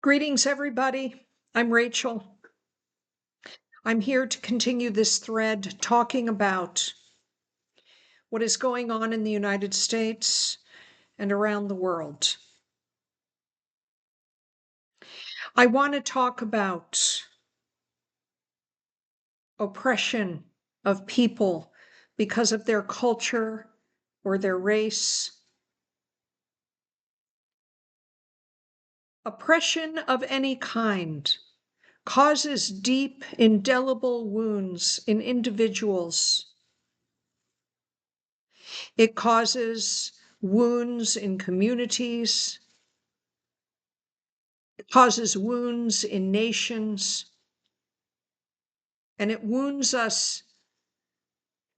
Greetings, everybody. I'm Rachel. I'm here to continue this thread talking about what is going on in the United States and around the world. I want to talk about oppression of people because of their culture or their race. Oppression of any kind causes deep, indelible wounds in individuals. It causes wounds in communities. It causes wounds in nations. And it wounds us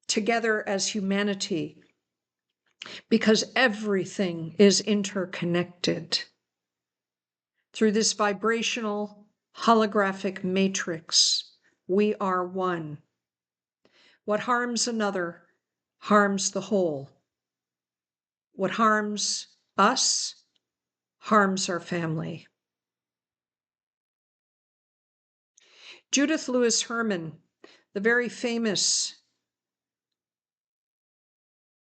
together as humanity because everything is interconnected through this vibrational holographic matrix. We are one. What harms another harms the whole. What harms us harms our family. Judith Lewis Herman, the very famous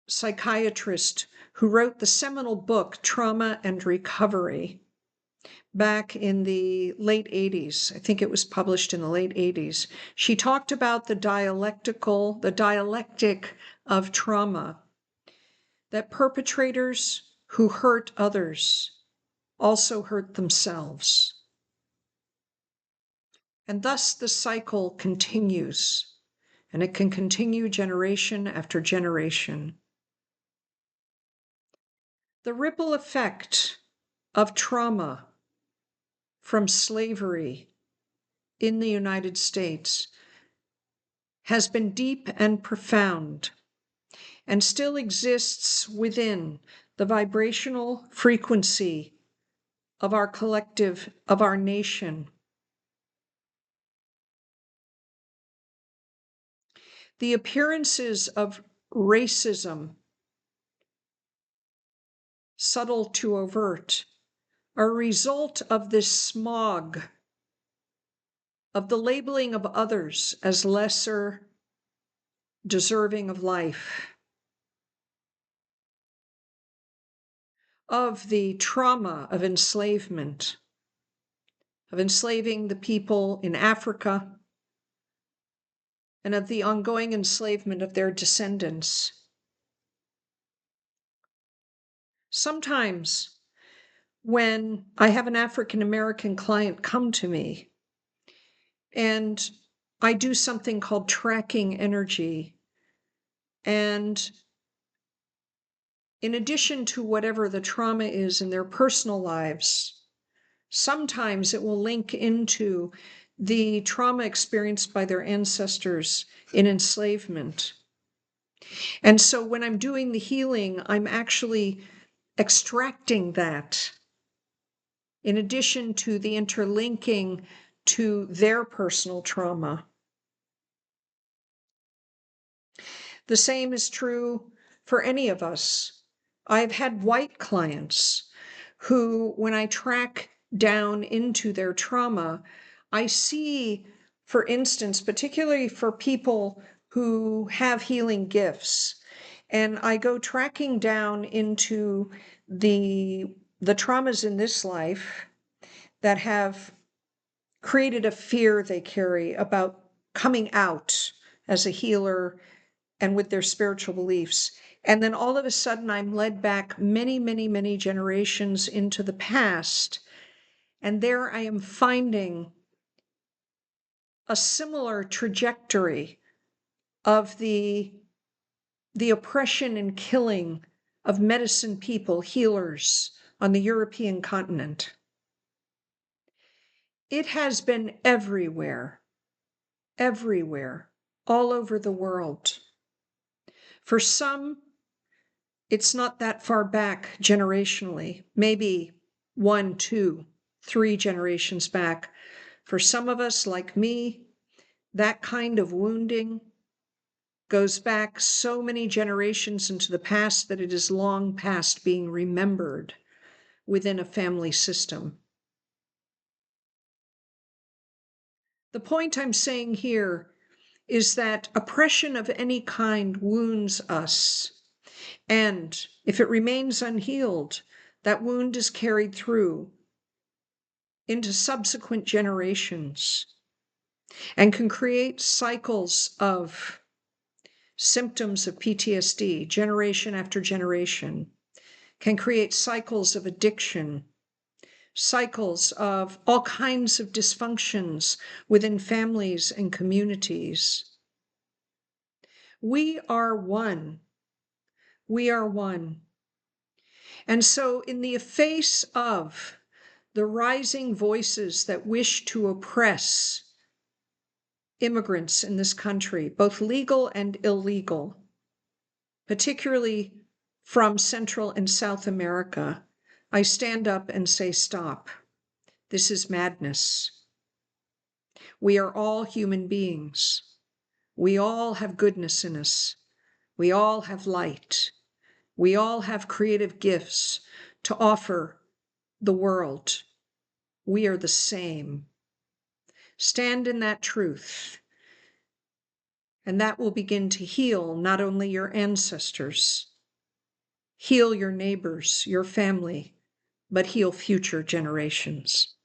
psychiatrist who wrote the seminal book Trauma and Recovery back in the late 80s. I think it was published in the late 80s. She talked about the dialectic of trauma, that perpetrators who hurt others also hurt themselves. And thus the cycle continues, and it can continue generation after generation. The ripple effect of trauma from slavery in the United States has been deep and profound and still exists within the vibrational frequency of our collective, of our nation. The appearances of racism, subtle to overt, are a result of this smog of the labeling of others as lesser deserving of life, of the trauma of enslavement, of enslaving the people in Africa, and of the ongoing enslavement of their descendants. Sometimes when I have an African American client come to me and I do something called tracking energy, and in addition to whatever the trauma is in their personal lives, sometimes it will link into the trauma experienced by their ancestors in enslavement. And so when I'm doing the healing, I'm actually extracting that in addition to the interlinking to their personal trauma. The same is true for any of us. I've had white clients who, when I track down into their trauma, I see, for instance, particularly for people who have healing gifts, and I go tracking down into the traumas in this life that have created a fear they carry about coming out as a healer and with their spiritual beliefs. And then all of a sudden, I'm led back many, many, many generations into the past. And there I am finding a similar trajectory of the oppression and killing of medicine people, healers on the European continent. It has been everywhere, all over the world. For some, it's not that far back generationally, maybe 1, 2, 3 generations back. For some of us, like me, that kind of wounding goes back so many generations into the past that it is long past being remembered within a family system. The point I'm saying here is that oppression of any kind wounds us. And if it remains unhealed, that wound is carried through into subsequent generations and can create cycles of symptoms of PTSD, generation after generation, can create cycles of addiction, cycles of all kinds of dysfunctions within families and communities. We are one. We are one. And so, in the face of the rising voices that wish to oppress immigrants in this country, both legal and illegal, particularly from Central and South America, I stand up and say, stop. This is madness. We are all human beings. We all have goodness in us. We all have light. We all have creative gifts to offer the world. We are the same. Stand in that truth, and that will begin to heal not only your ancestors, heal your neighbors, your family, but heal future generations.